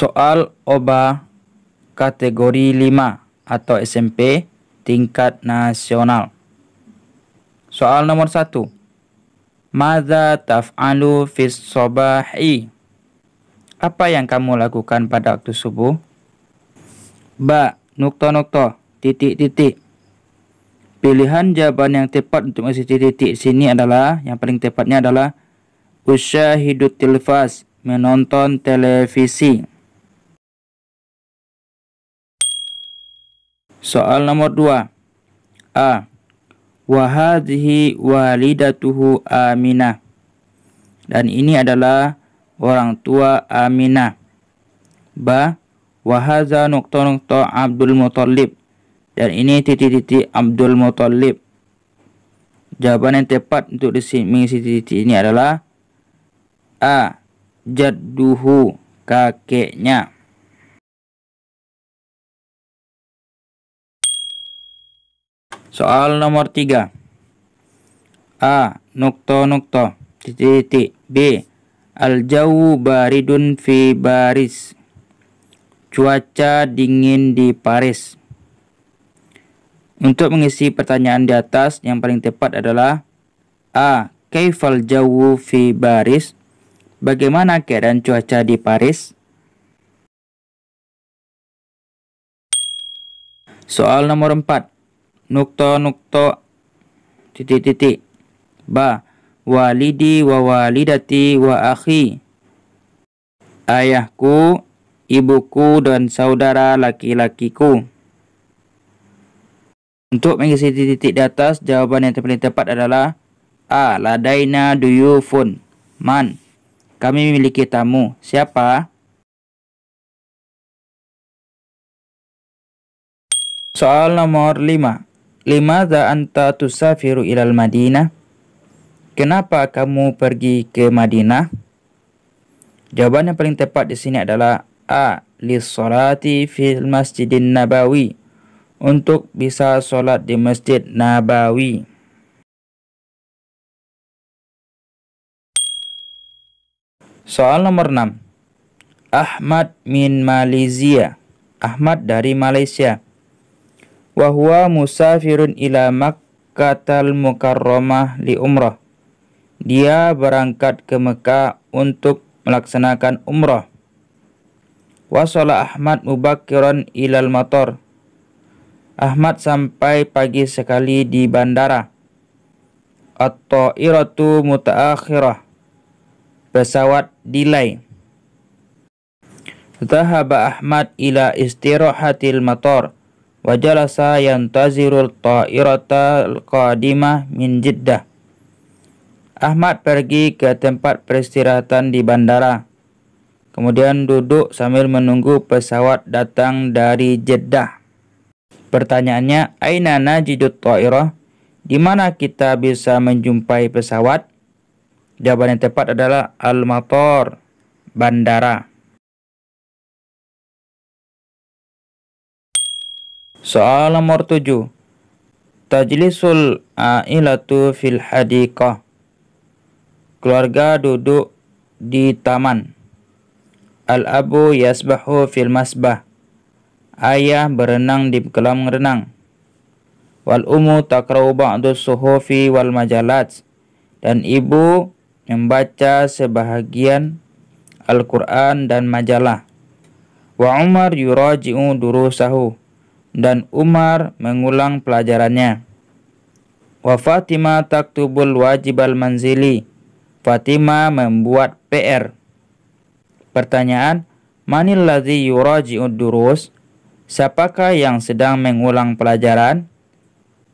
Soal OBA kategori 5 atau SMP tingkat nasional. Soal nomor 1. Madza taf'alu fis sobahi? Apa yang kamu lakukan pada waktu subuh? Ba, nukta-nukta, titik-titik. Pilihan jawaban yang tepat untuk mengisi titik-titik sini adalah, yang paling tepatnya adalah usyahidut tilfaz, menonton televisi. Soal nomor 2. A. Wahadhihi walidatuhu Aminah. Dan ini adalah orang tua Aminah. Ba. Wahadha nukta-nukta Abdul Muthalib. Dan ini titik-titik Abdul Muthalib. Jawaban yang tepat untuk mengisi titik ini adalah A. Jadduhu, kakeknya. Soal nomor 3. A. Nukta-nukta, titik-titik. B. Al-jawu baridun fi Paris. Cuaca dingin di Paris. Untuk mengisi pertanyaan di atas, yang paling tepat adalah A. Kaifal jawu fi Paris? Bagaimana keadaan cuaca di Paris? Soal nomor 4. Nukta-nukta, titik-titik. Ba. Walidi wa walidati wa akhi. Ayahku, ibuku, dan saudara laki-lakiku. Untuk mengisi titik-titik di atas, jawaban yang paling tepat adalah A. Ladaina duyufun. Man. Kami memiliki tamu. Siapa? Soal nomor 5. Limadza anta tusafiru ilal Madinah? Kenapa kamu pergi ke Madinah? Jawaban yang paling tepat di sini adalah A. Lis-sholati fil Masjidin Nabawi. Untuk bisa sholat di Masjid Nabawi. Soal nomor 6. Ahmad min Malaysia. Ahmad dari Malaysia. Wa huwa musafirun ila Makkatal Mukarramah li umrah. Dia berangkat ke Mekah untuk melaksanakan umrah. Wasala Ahmad mubakkiran ilal matar. Ahmad sampai pagi sekali di bandara. At-ta'iratu mutaakhirah. Pesawat delay. Dhahaba Ahmad ila istirahatil matar. Wajalasa yantazirul ta'iratal qadimah min Jeddah. Ahmad pergi ke tempat peristirahatan di bandara. Kemudian duduk sambil menunggu pesawat datang dari Jeddah. Pertanyaannya, aina najidut ta'irah? Di mana kita bisa menjumpai pesawat? Jawaban yang tepat adalah al-matar, bandara. Soal nomor 7. Tajlisul a'ilatu fil hadiqah. Keluarga duduk di taman. Al-abu yasbahu fil masbah. Ayah berenang di kolam renang. Wal ummu taqra'u ba'du suhufi wal majalat. Dan ibu membaca sebahagian Al-Quran dan majalah. Wa Umar yuraji'u durusahu. Dan Umar mengulang pelajarannya. Wa Fatimah taktubul wajibal manzili. Fatimah membuat PR. Pertanyaan, manil ladzi yuraji'ud durus? Siapakah yang sedang mengulang pelajaran?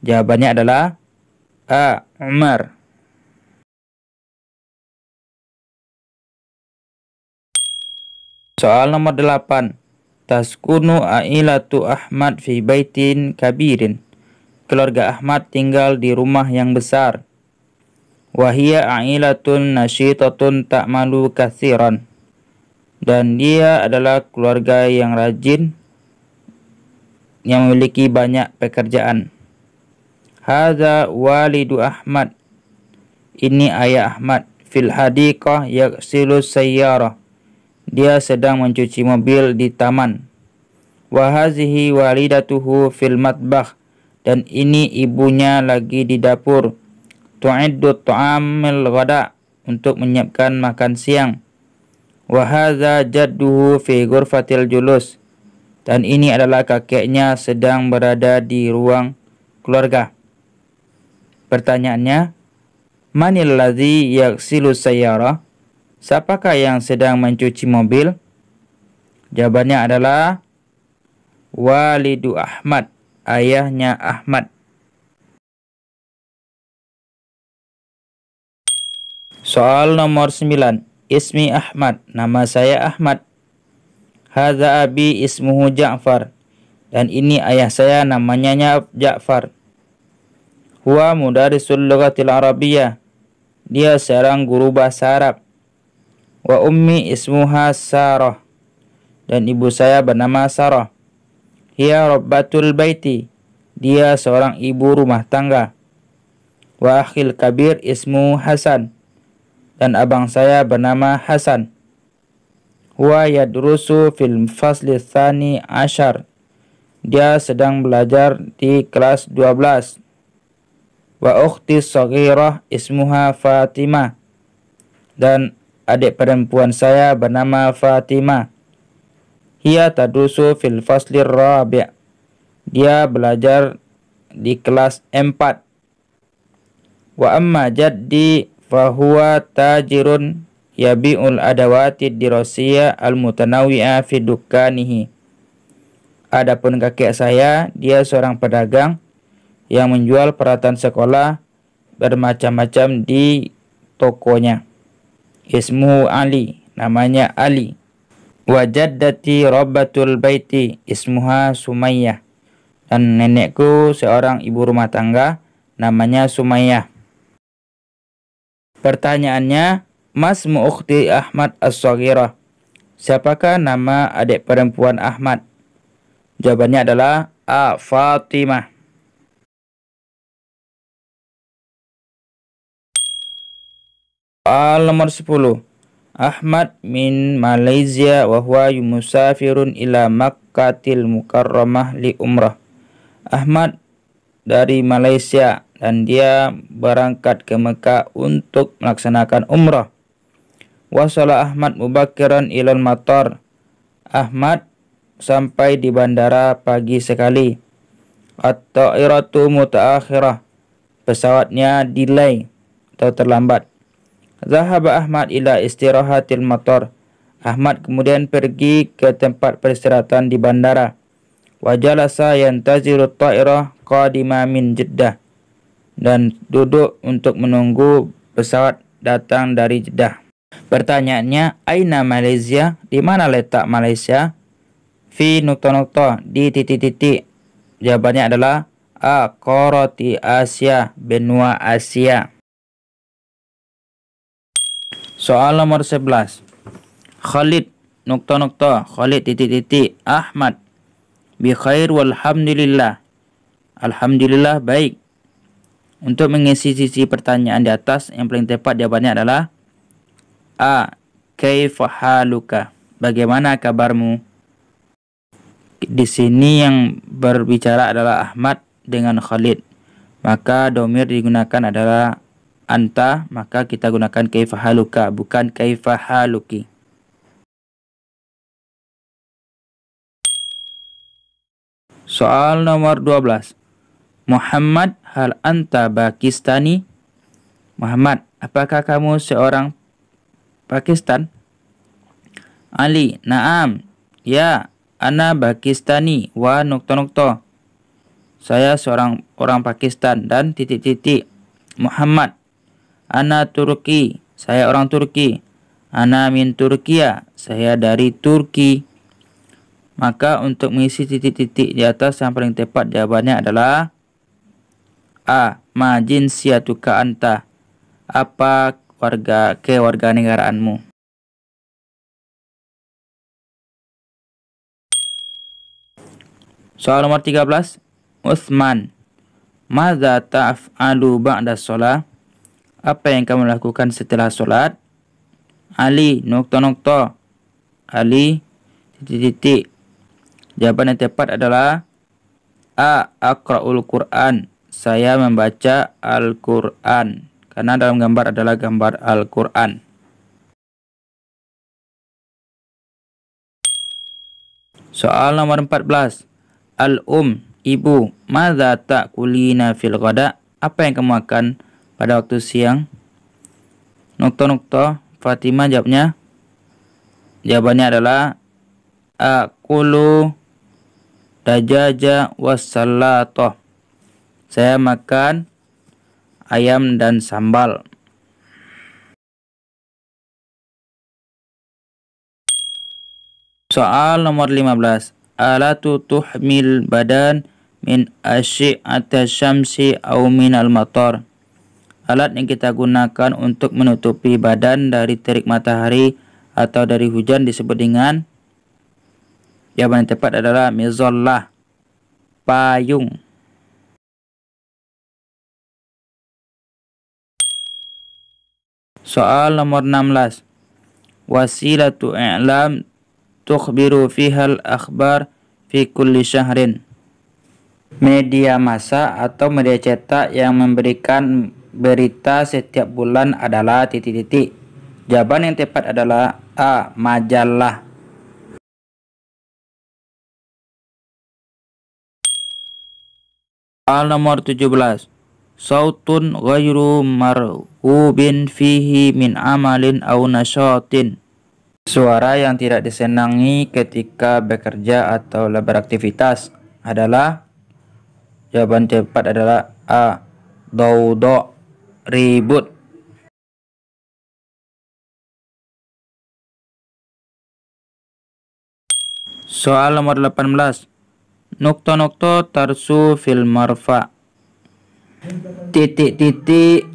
Jawabannya adalah A. Umar. Soal nomor 8. Taskunu a'ilatu Ahmad fi baitin kabirin. Keluarga Ahmad tinggal di rumah yang besar. Wahia a'ilatun nasyitatun ta'malu katsiran. Dan dia adalah keluarga yang rajin, yang memiliki banyak pekerjaan. Hadza walidu Ahmad. Ini ayah Ahmad. Fil hadiqah yaghsilu sayyarah. dia sedang mencuci mobil di taman. Wa hazihi walidatuhu fil matbakh, dan ini ibunya lagi di dapur. Tu'iddu ta'amil ghada, untuk menyiapkan makan siang. Wa hadza jadduhu fi ghurfatil julus, dan ini adalah kakeknya sedang berada di ruang keluarga. Pertanyaannya, manil ladzi yaghsilu sayyara? Siapakah yang sedang mencuci mobil? Jawabannya adalah walidu Ahmad, ayahnya Ahmad. Soal nomor 9. Ismi Ahmad, nama saya Ahmad. Hadza abi ismuhu Ja'far, dan ini ayah saya namanya Ja'far. Huwa mudarrisul lughatil arabiyyah, dia seorang guru bahasa Arab. Wa ummi ismuha Sarah, dan ibu saya bernama Sarah. Hiya rabbatul baiti, dia seorang ibu rumah tangga. Wa akhil kabir ismu Hasan, dan abang saya bernama Hasan. Huwa yadrusu fil fasli tsani asyar, dia sedang belajar di kelas 12. Wa ukhti shaghirah ismuha Fatimah, dan adik perempuan saya bernama Fatimah. Hiya tadrusu fil fasli rabi', dia belajar di kelas 4. Wa amma jaddi fahuwa tajirun yabi'ul adawati dirasiyah al-mutanawwi'ah fi dukkanihi. Adapun kakek saya, dia seorang pedagang yang menjual peralatan sekolah bermacam-macam di tokonya. Ismu Ali, namanya Ali. Wa jaddati rabbatul baiti ismuha Sumayyah, dan nenekku seorang ibu rumah tangga namanya Sumayyah. Pertanyaannya, masmu ukhti Ahmad as-shaghirah? Siapakah nama adik perempuan Ahmad? Jawabannya adalah A. Fatimah. Soal nomor 10. Ahmad min Malaysia wa huwa musafirun ila Makkahil Mukarramah li umrah. Ahmad dari Malaysia dan dia berangkat ke Mekah untuk melaksanakan umrah. Wasala Ahmad mubakkiran ilal matar. Ahmad sampai di bandara pagi sekali. At-ta'iratu mutaakhirah, pesawatnya delay atau terlambat. Zahaba Ahmad ila istirahatil matar. Ahmad kemudian pergi ke tempat peristirahatan di bandara. Wa jalasa yantaziru ta'irah qadima min Jeddah, dan duduk untuk menunggu pesawat datang dari Jeddah. Pertanyaannya, aina Malaysia? Di mana letak Malaysia? Fi nukta-nukta, di titik-titik. Jawabannya adalah A. Qarati Asia, benua Asia. Soal nomor 11. Khalid nukta-nukta, Khalid titik-titik, Ahmad bi khair walhamdulillah. Alhamdulillah baik. Untuk mengisi sisi pertanyaan di atas, yang paling tepat jawabannya adalah A. Kaifa haluka? Bagaimana kabarmu? Di sini yang berbicara adalah Ahmad dengan Khalid. Maka domir digunakan adalah anta, maka kita gunakan kaifa haluka, bukan kaifa haluki. Soal nomor 12. Muhammad, hal anta Pakistani? Muhammad, apakah kamu seorang Pakistan? Ali, naam, ya, ana Pakistani wa nukta-nukta. Saya seorang orang Pakistan dan titik-titik. Muhammad, ana Turki, saya orang Turki. Ana min Turkiya, saya dari Turki. Maka untuk mengisi titik-titik di atas, yang paling tepat jawabannya adalah A. Ma jinsiyatuka anta? Apa kewarganegaraanmu? Soal nomor 13. Utsman, madza ta'alu ba'da shalah? Apa yang kamu lakukan setelah sholat? Ali, nukta-nukta. Ali titik-titik. Jawaban yang tepat adalah A. Aqra'ul Quran. Saya membaca Al-Quran. Karena dalam gambar adalah gambar Al-Quran. Soal nomor 14. Al-Um, ibu, madza ta'kulina fil ghada? Apa yang kamu makan pada waktu siang? Nukta. Fatimah jawabnya. Jawabannya adalah Aqulu dajaja wassalatoh. Saya makan ayam dan sambal. Soal nomor 15. Alatu tuhmil badan min asyi'ati syamsi au minal matar. Alat yang kita gunakan untuk menutupi badan dari terik matahari atau dari hujan disebut dengan. Jawaban yang tepat adalah mizallah, payung. Soal nomor 16. Wasilatu i'lam tukhbiru fihal akhbar fi kulli syahrin. Media massa atau media cetak yang memberikan berita setiap bulan adalah titik-titik. Jawaban yang tepat adalah A. Majalah. Soal nomor 17. Sautun ghairu marhubin fihi min amalin au nasyatin. Suara yang tidak disenangi ketika bekerja atau beraktivitas adalah. Jawaban tepat adalah A. Daudok, ribut. Soal nomor 18. Nukta tarsu fil marfa. Titik-titik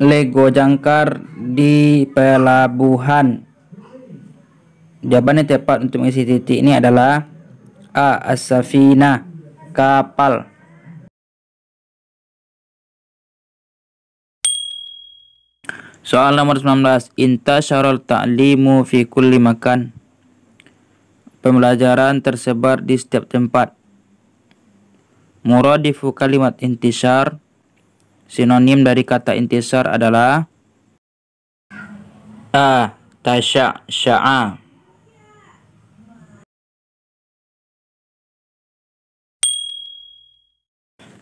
Lego jangkar di pelabuhan. Jawaban yang tepat untuk mengisi titik ini adalah A. As-safina, kapal. Soal nomor 19. Intasyarul ta'limu fi kulli makan. Pembelajaran tersebar di setiap tempat. Muradifu kalimat intisar. Sinonim dari kata intisar adalah A. Tasya'.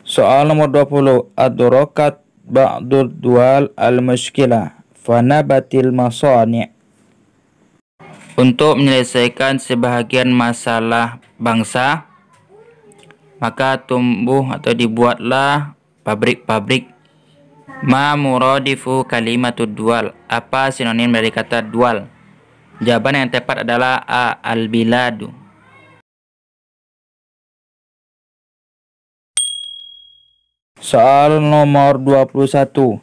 Soal nomor 20. Adrakat ba'dud dual al-mushkilah fanabatil masani'. Untuk menyelesaikan sebahagian masalah bangsa, maka tumbuh atau dibuatlah pabrik-pabrik. Ma muradifu kalimatud dual. Apa sinonim dari kata dual? Jawaban yang tepat adalah A. Al-biladu. Soal nomor 21.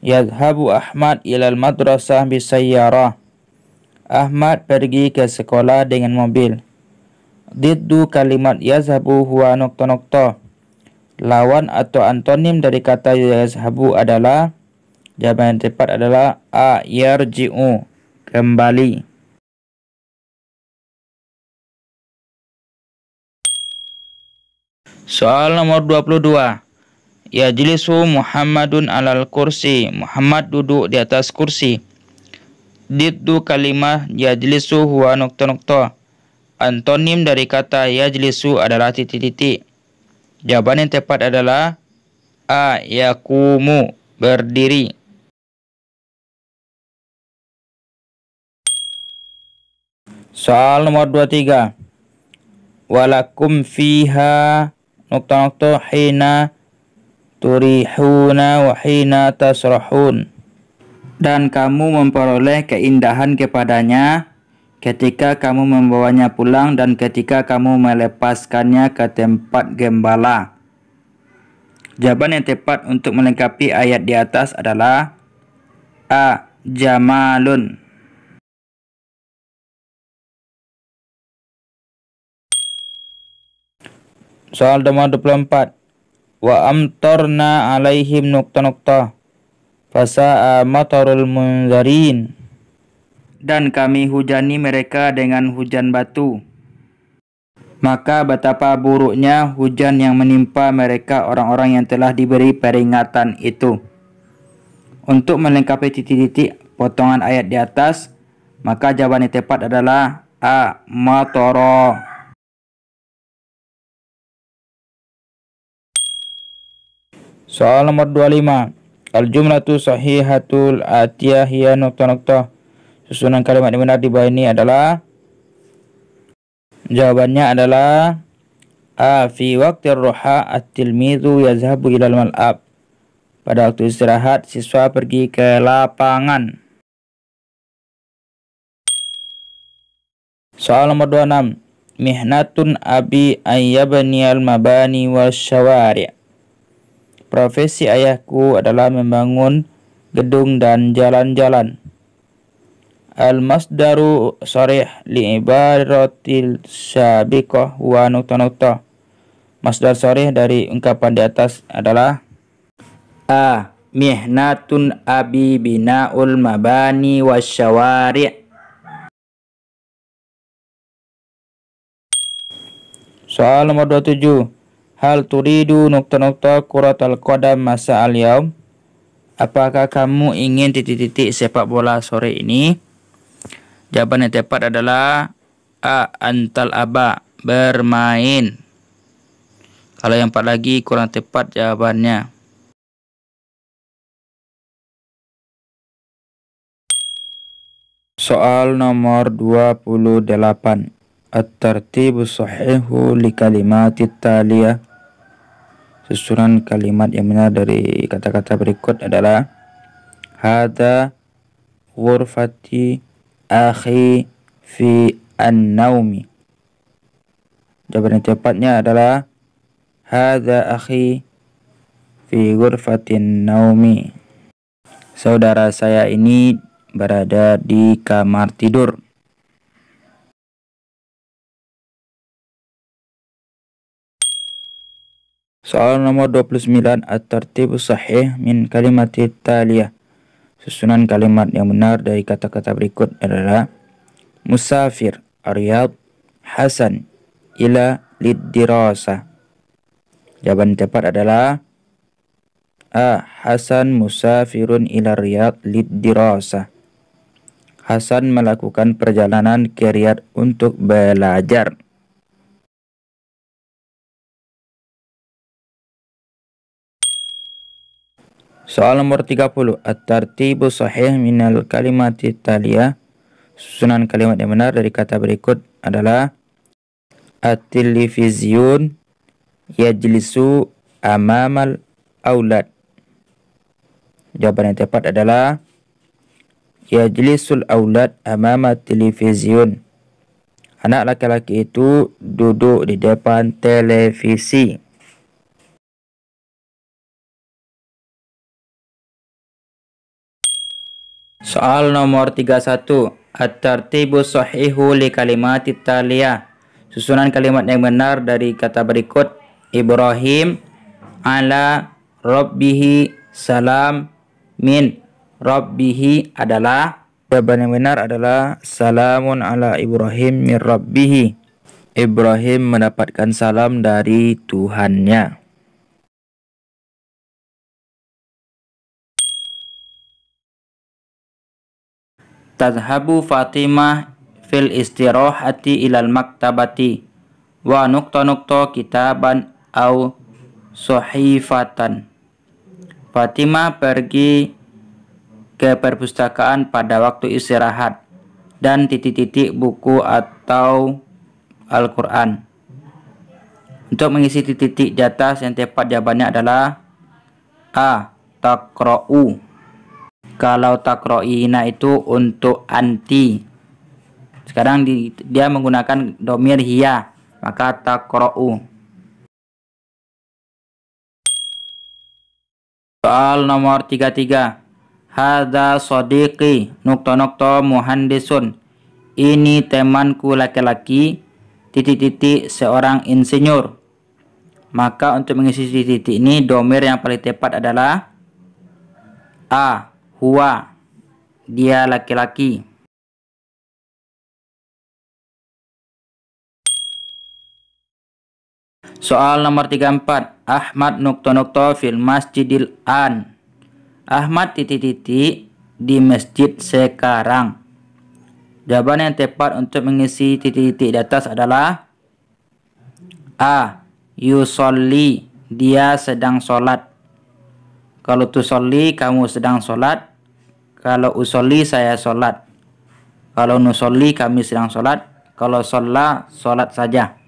Yadhabu Ahmad ilal madrasah bisayyarah. Ahmad pergi ke sekolah dengan mobil. Diddu kalimat yazhabu huwa nukta. Lawan atau antonim dari kata yazhabu adalah. Jawaban yang tepat adalah A. Yarji'u, kembali. Soal nomor 22. Yajlisu Muhammadun alal kursi. Muhammad duduk di atas kursi. Diddu kalimah yajlisu huwa nukta. Antonim dari kata yajlisu adalah titik-titik. Jawaban yang tepat adalah A. Yakumu, berdiri. Soal nomor 23. Walakum fiha nukta hina turihuna wa hina tasrahun. Dan kamu memperoleh keindahan kepadanya ketika kamu membawanya pulang dan ketika kamu melepaskannya ke tempat gembala. Jawaban yang tepat untuk melengkapi ayat di atas adalah A. Jamalun. Soal nomor 24. Wa amtarna alaihim nukta. Fasa'a matarul munzarin. dan kami hujani mereka dengan hujan batu. Maka betapa buruknya hujan yang menimpa mereka orang-orang yang telah diberi peringatan itu. Untuk melengkapi titik-titik potongan ayat di atas, maka jawaban yang tepat adalah A. Matara. Soal nomor 25. Al-jumlatu sahihatul atiyah hiya nokta-nokta. Susunan kalimat yang benar di bawah ini adalah, jawabannya adalah A. Fi waqtir roha at-tilmidhu yazhabu ilal mal'ab. Pada waktu istirahat, siswa pergi ke lapangan. Soal nomor 26. Mihnatun abi ayyabniyal mabani wasyawari'. Profesi ayahku adalah membangun gedung dan jalan-jalan. Al-masdaru sharih li'ibaratil syabiqah wa nukta-nukta. Masdar sharih dari ungkapan di atas adalah A. Mihnatun abi bina'ul mabani wasyawari'. Soal nomor 27. Hal turidu nukta-nukta kuratal qadam masa al-yaum. Apakah kamu ingin titik-titik sepak bola sore ini? Jawaban yang tepat adalah A. Antal aba, bermain. Kalau yang 4 lagi kurang tepat jawabannya. Soal nomor 28. At-tartibu sahihu li kalimatit taliyah. Susunan kalimat yang benar dari kata-kata berikut adalah Hada ghurfati akhi fi an-naumi. Jawaban yang tepatnya adalah Hada akhi fi ghurfatin naumi. Saudara saya ini berada di kamar tidur. Soal nomor 29. At-tartibu sahih min kalimatit taliyah. Susunan kalimat yang benar dari kata-kata berikut adalah Musafir Riyadh Hasan ila lid-dirasah. Jawaban tepat adalah A. Hasan musafirun ila Riyadh lid-dirasah. Hasan melakukan perjalanan ke Riyadh untuk belajar. Soal nomor 30. At-tartibu sahih minal kalimati taliyah. Susunan kalimat yang benar dari kata berikut adalah At-televizyun yajlisu amamal aulad. Jawaban yang tepat adalah Yajlisul aulad amama televizyun. Anak laki-laki itu duduk di depan televisi. Soal nomor 31. At-tartibu sahihu li kalimatit taliyah. Susunan kalimat yang benar dari kata berikut Ibrahim ala rabbihi salam min rabbihi adalah, jawaban yang benar adalah salamun ala Ibrahim min rabbihi. Ibrahim mendapatkan salam dari Tuhannya. Tadhabu Fatimah fil istirahati ilal maktabati wa nukta-nukta kitaban au sahifatan. Fatimah pergi ke perpustakaan pada waktu istirahat dan titik-titik buku atau Al-Quran. Untuk mengisi titik-titik di atas yang tepat jawabannya adalah A. Taqra'u. Kalau takro'ina itu untuk anti. Sekarang dia menggunakan domir hiya, maka takro'u. Soal nomor 33. Hadza sodiqi nukta-nukta muhandisun. Ini temanku laki-laki titik-titik seorang insinyur. Maka untuk mengisi titik-titik ini domir yang paling tepat adalah A. Huwa, dia laki-laki. Soal nomor 34. Ahmad nukto fil masjidil an. Ahmad titik-titik di masjid sekarang. Jawaban yang tepat untuk mengisi titik-titik di atas adalah A. Yusolli, dia sedang sholat. Kalau tusolli, kamu sedang sholat. Kalau usolli, saya sholat. Kalau nusolli, kami sedang sholat. Kalau sholla, sholat saja.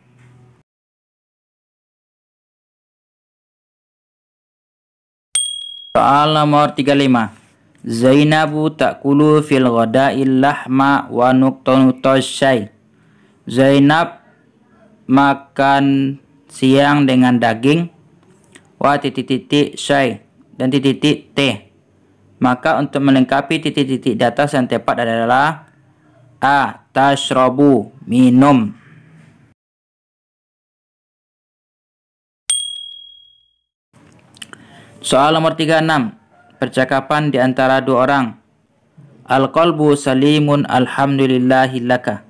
Soal nomor 35. Zainabu ta'kulu fil ghada'il lahma wa nuqtanu syai. Zainab makan siang dengan daging wa titik-titik syai dan titik-titik teh. Maka untuk melengkapi titik-titik di atas yang tepat adalah A. Tashrabu, minum. Soal nomor 36. Percakapan di antara dua orang. Al-qalbu salimun alhamdulillahi laka.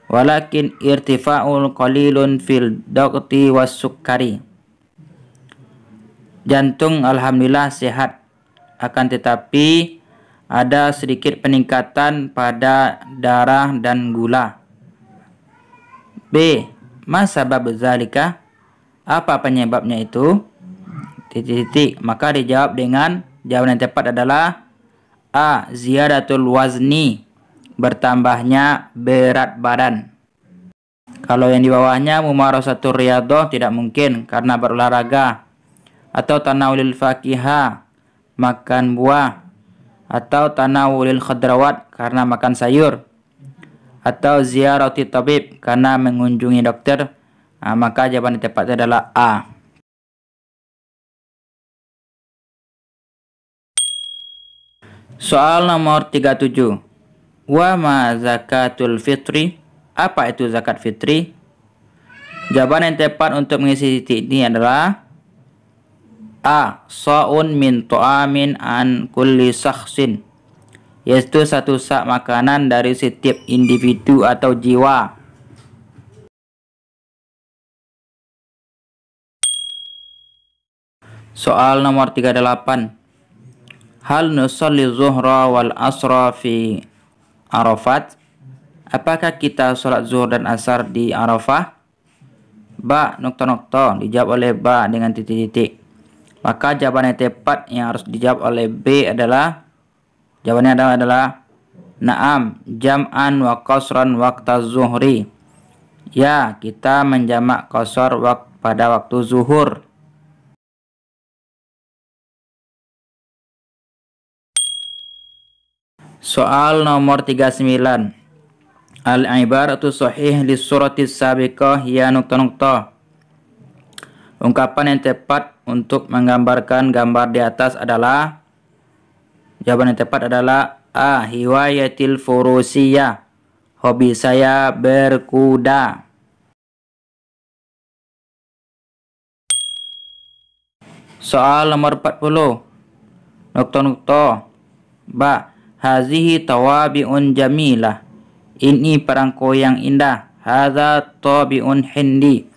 Walakin irtifa'ul qalilun fil daqti was sukkari. Jantung alhamdulillah sehat, akan tetapi ada sedikit peningkatan pada darah dan gula. B. Ma sabab zalika? Apa penyebabnya itu? Titik-titik. Maka dijawab dengan jawaban yang tepat adalah A. Ziyadatul wazni, bertambahnya berat badan. Kalau yang di bawahnya mumarasatul riyadhah tidak mungkin karena berolahraga. Atau tanawulil fakihah, makan buah. Atau tanawulil khadrawat, karena makan sayur. Atau ziyarati tabib, karena mengunjungi dokter. Maka jawaban yang tepat adalah A. Soal nomor 37. Wa ma zakatul fitri? Apa itu zakat fitri? Jawaban yang tepat untuk mengisi titik ini adalah A. Sa'un min to'amin an kulli sakhsin, yaitu satu sak makanan dari setiap individu atau jiwa. Soal nomor 38. Hal nusalli zuhra wal asra fi Arafat? Apakah kita sholat zuhur dan asar di Arafah? Ba, nokta-nokta, dijawab oleh ba dengan titik-titik. Maka jawaban yang tepat yang harus dijawab oleh B adalah, jawabannya adalah na'am, jam'an wa qasran waqta zuhri. Ya, kita menjamak qasar pada waktu zuhur. Soal nomor 39. Al-ibaratu sahih li surati sabiqah ya nukta-nukta. Ungkapan yang tepat untuk menggambarkan gambar di atas adalah, jawaban yang tepat adalah A. Hiwayatil furusiyah, hobi saya berkuda. Soal nomor 40. Nukta-nukta. Ba. Hazihi tawabi'un jamilah, ini perangko yang indah. Hadza tabi'un hindi,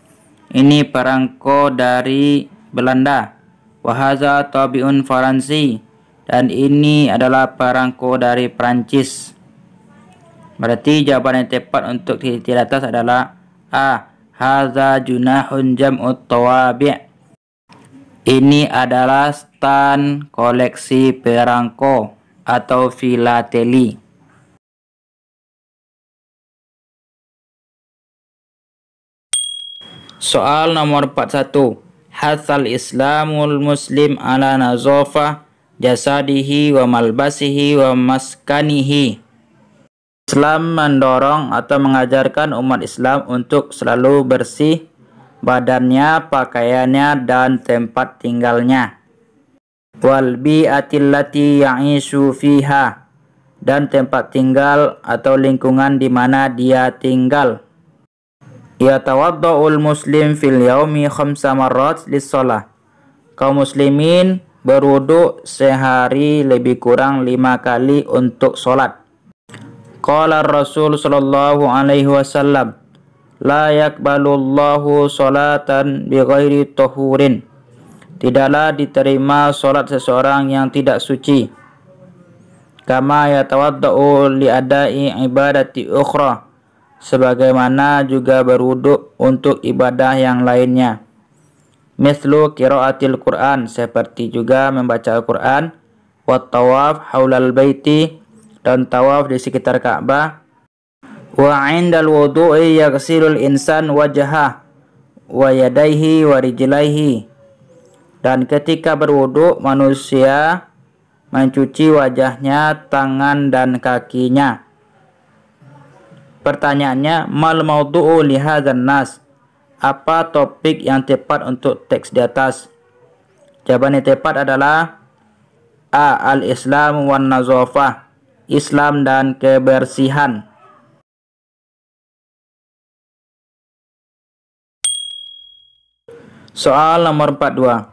ini perangko dari Belanda. Wa hadza tabi'un faransi, dan ini adalah perangko dari Prancis. Berarti jawaban yang tepat untuk titik di atas adalah A. Hadza junahun jam'ut tawabi', ini adalah stand koleksi perangko atau filateli. Soal nomor 41. Hatsal islamul muslim ala nazafah jasadihi wa malbasihi wa maskanihi. Islam mendorong atau mengajarkan umat Islam untuk selalu bersih badannya, pakaiannya, dan tempat tinggalnya. Wal bi'atil lati ya'ishu fiha, dan tempat tinggal atau lingkungan di mana dia tinggal. Yatawadda'ul muslim fil yaumi 5 marrat lis-shalah. Kaum muslimin berwudu sehari lebih kurang 5 kali untuk sholat. Qala Rasul sallallahu alaihi wasallam, La yakbalullahu sholatan bighairi tahurin. Tidaklah diterima solat seseorang yang tidak suci. Kama yatawadda'u li'adai ibadati ukhra. Sebagaimana juga berwuduk untuk ibadah yang lainnya. Mislu qiraatil Qur'an, seperti juga membaca Al-Qur'an. Wat tawaf haulal baiti, dan tawaf di sekitar Ka'bah. Wa 'indal wudu'i yaghsilul insan wajhah wa yadayhi wa rijlaihi. Dan ketika berwudu manusia mencuci wajahnya, tangan dan kakinya. Pertanyaannya, mal maudu'u li hadzal nas? Apa topik yang tepat untuk teks di atas? Jawaban yang tepat adalah A. Al-Islam wan nazafah, Islam dan kebersihan. Soal nomor 42.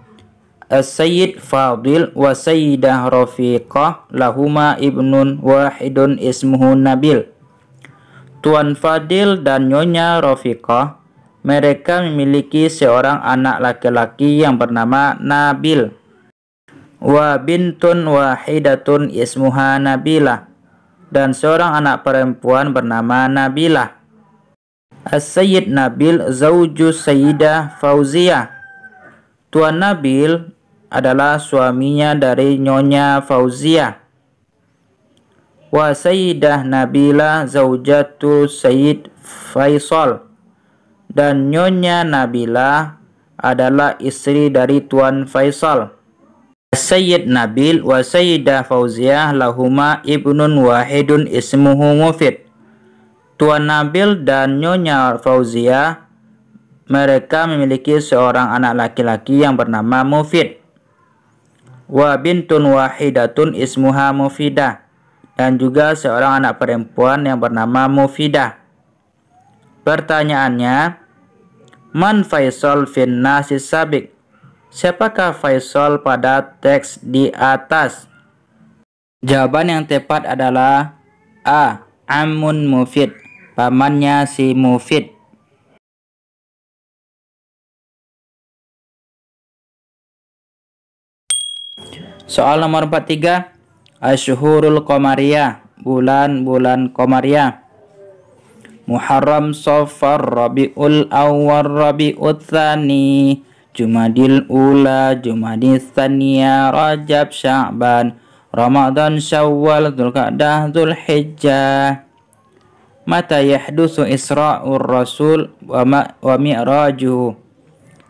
As-Sayyid Fadil wa Sayyidah Rafiqah lahuma ibnun wahidun ismuhu Nabil. Tuan Fadil dan Nyonya Rafiqah, mereka memiliki seorang anak laki-laki yang bernama Nabil. Wa bintun wahidatun ismuha Nabilah, dan seorang anak perempuan bernama Nabilah. As-Sayyid Nabil zawju Sayyidah Fauziyah. Tuan Nabil adalah suaminya dari Nyonya Fauziyah. Wa Sayyidah Nabilah zaujatu Sayyid Faisal, dan Nyonya Nabilah adalah istri dari Tuan Faisal. Sayyid Nabil wa Sayyidah Fauziyah lahuma ibnun wahidun ismuhu Mufid. Tuan Nabil dan Nyonya Fauziyah, mereka memiliki seorang anak laki-laki yang bernama Mufid. Wa bintun wahidatun ismuha Mufidah, dan juga seorang anak perempuan yang bernama Mufidah. Pertanyaannya, man Faisal fin nasis sabik? Siapakah Faisal pada teks di atas? Jawaban yang tepat adalah A. Ammun Mufid, pamannya si Mufid. Soal nomor 43. Asyhurul Qamariyah, bulan-bulan Qamariyah. Muharram, Safar, Rabiul Awwal, Rabiul Tsani, Jumadil Ula, Jumadil Tsaniyah, Rajab, Sya'ban, Ramadan, Syawal, Dzulqa'dah, Dzulhijjah. Mata yahdusu Isra'ur Rasul wa Mi'rajuhu?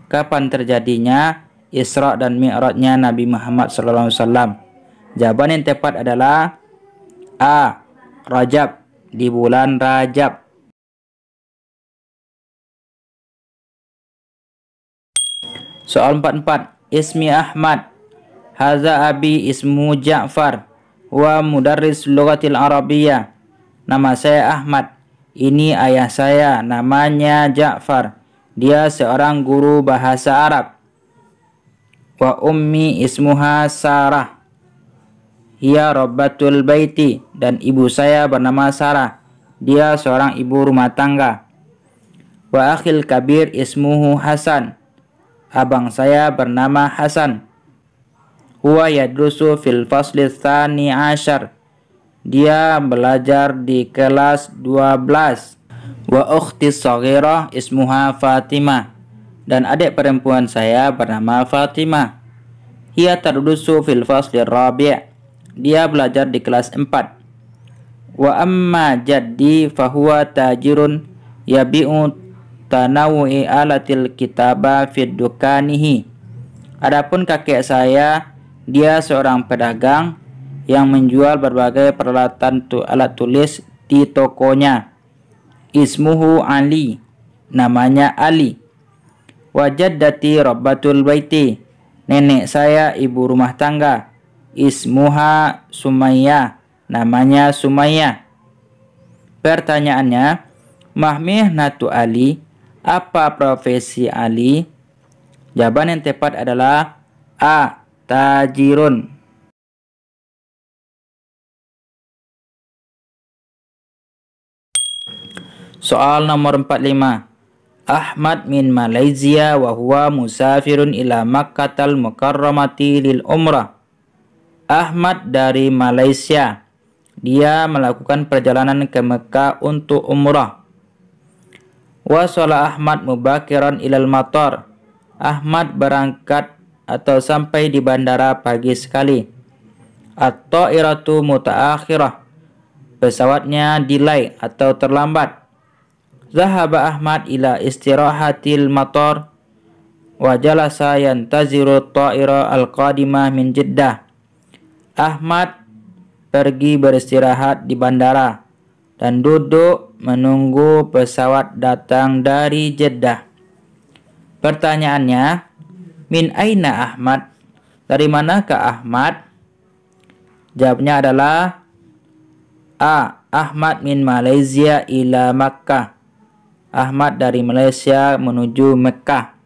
Kapan terjadinya Isra dan Mi'rajnya Nabi Muhammad SAW? Jawaban yang tepat adalah A. Rajab, di bulan Rajab. Soal 44. Ismi Ahmad, haza abi ismu Ja'far, wa mudarris lughatil Arabiyyah. Nama saya Ahmad, ini ayah saya, namanya Ja'far, dia seorang guru bahasa Arab. Wa ummi ismuha Sarah, hiya rabbatul baiti, dan ibu saya bernama Sarah, dia seorang ibu rumah tangga. Wa akhil kabir ismuhu Hasan, abang saya bernama Hasan. Huwa yadrusu fil fasli tsani asyar, dia belajar di kelas 12. Wa ukhti shaghirah ismuha Fatimah, dan adik perempuan saya bernama Fatimah. Hiya tadrusu fil fasli rabi', dia belajar di kelas 4. Wa amma jaddi fahuwa tajirun yabi'u tanawu'i alatil kitaba fid dukanihi. Adapun kakek saya, dia seorang pedagang yang menjual berbagai peralatan alat tulis di tokonya. Ismuhu Ali, namanya Ali. Wa jaddati rabbatul baiti, nenek saya ibu rumah tangga. Ismuha Sumayyah, namanya Sumayyah. Pertanyaannya, mahmihnatu Ali, apa profesi Ali? Jawaban yang tepat adalah A. Tajirun. Soal nomor 45. Ahmad min Malaysia wa huwa musafirun ila Makkatal Mukarramati lil umrah. Ahmad dari Malaysia. Dia melakukan perjalanan ke Mekah untuk umrah. Wasala Ahmad mubakiran ilal matar. Ahmad berangkat atau sampai di bandara pagi sekali. At-ta'iratu mutaakhirah. Pesawatnya delay atau terlambat. Zahaba Ahmad ila istirahatil matar wa jalasa yantaziru ta'ira al-qadimah min Jeddah. Ahmad pergi beristirahat di bandara dan duduk menunggu pesawat datang dari Jeddah. Pertanyaannya, min aina Ahmad? Dari manakah Ahmad? Jawabnya adalah A. Ahmad min Malaysia ila Makkah. Ahmad dari Malaysia menuju Mekah.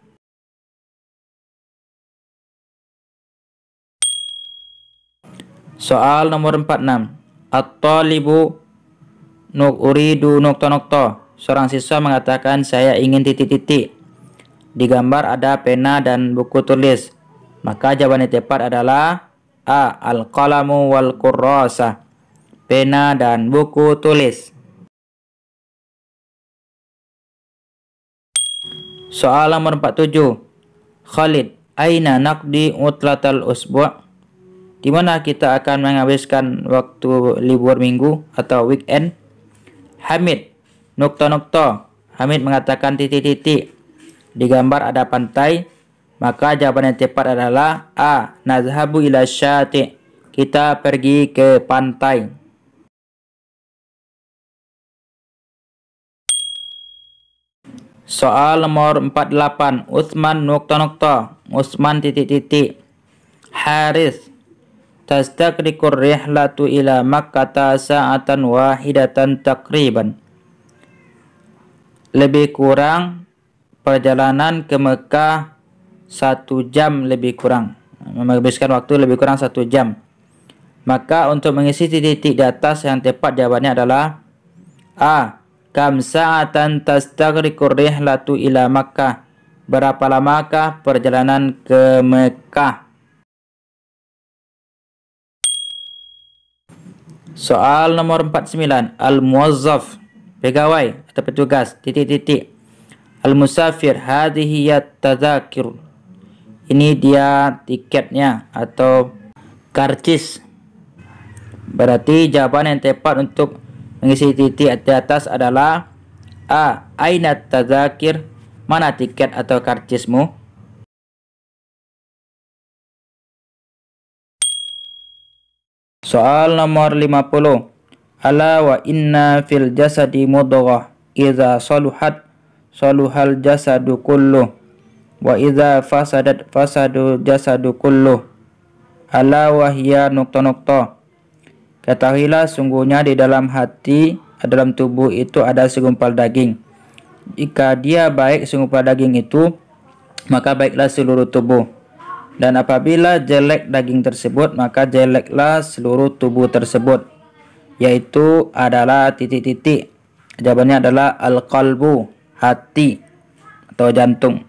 Soal nomor 46. At-talibu uridu nokta-nokta. Seorang siswa mengatakan saya ingin titik-titik. Di gambar ada pena dan buku tulis. Maka jawaban yang tepat adalah A. Al-qalamu wal kurrasa. Pena dan buku tulis. Soal nomor 47. Khalid, aina naqdi utlatal usbu'? Di mana kita akan menghabiskan waktu libur minggu atau weekend? Hamid, nokta-nokta. Hamid mengatakan titik-titik. Di gambar ada pantai. Maka jawaban yang tepat adalah A. Nazhabu ila syati'. Kita pergi ke pantai. Soal nomor 48. Utsman nokta-nokta. Utsman titik-titik. Haris, tastaqriqur rihlatu ila Makkah sa'atan wahidatan takriban. Lebih kurang perjalanan ke Mekah 1 jam lebih kurang. Menghabiskan waktu lebih kurang 1 jam. Maka untuk mengisi titik-titik di atas yang tepat jawabannya adalah A. Kam sa'atan tastaqriqur rihlatu ila Makkah. Berapa lamakah perjalanan ke Mekah? Soal nomor 49. Al-muwazzaf, pegawai atau petugas, titik-titik. Al-musafir, hadhihi tadzakir. Ini dia tiketnya atau karcis. Berarti jawaban yang tepat untuk mengisi titik di atas adalah A. Aina tadzakir. Mana tiket atau karcismu? Soal nomor 50. Ala wa inna fil jasadi mudghah. Idza saluhat saluhal jasadu kulluh. Wa idza fasadat fasadu jasadu kulluh. Ala wa hiya nokta-nokta. Ketahuilah sungguhnya di dalam hati, dalam tubuh itu ada segumpal daging. Jika dia baik segumpal daging itu, maka baiklah seluruh tubuh. Dan apabila jelek daging tersebut, maka jeleklah seluruh tubuh tersebut. Yaitu adalah titik-titik. Jawabannya adalah al-qalbu, hati atau jantung.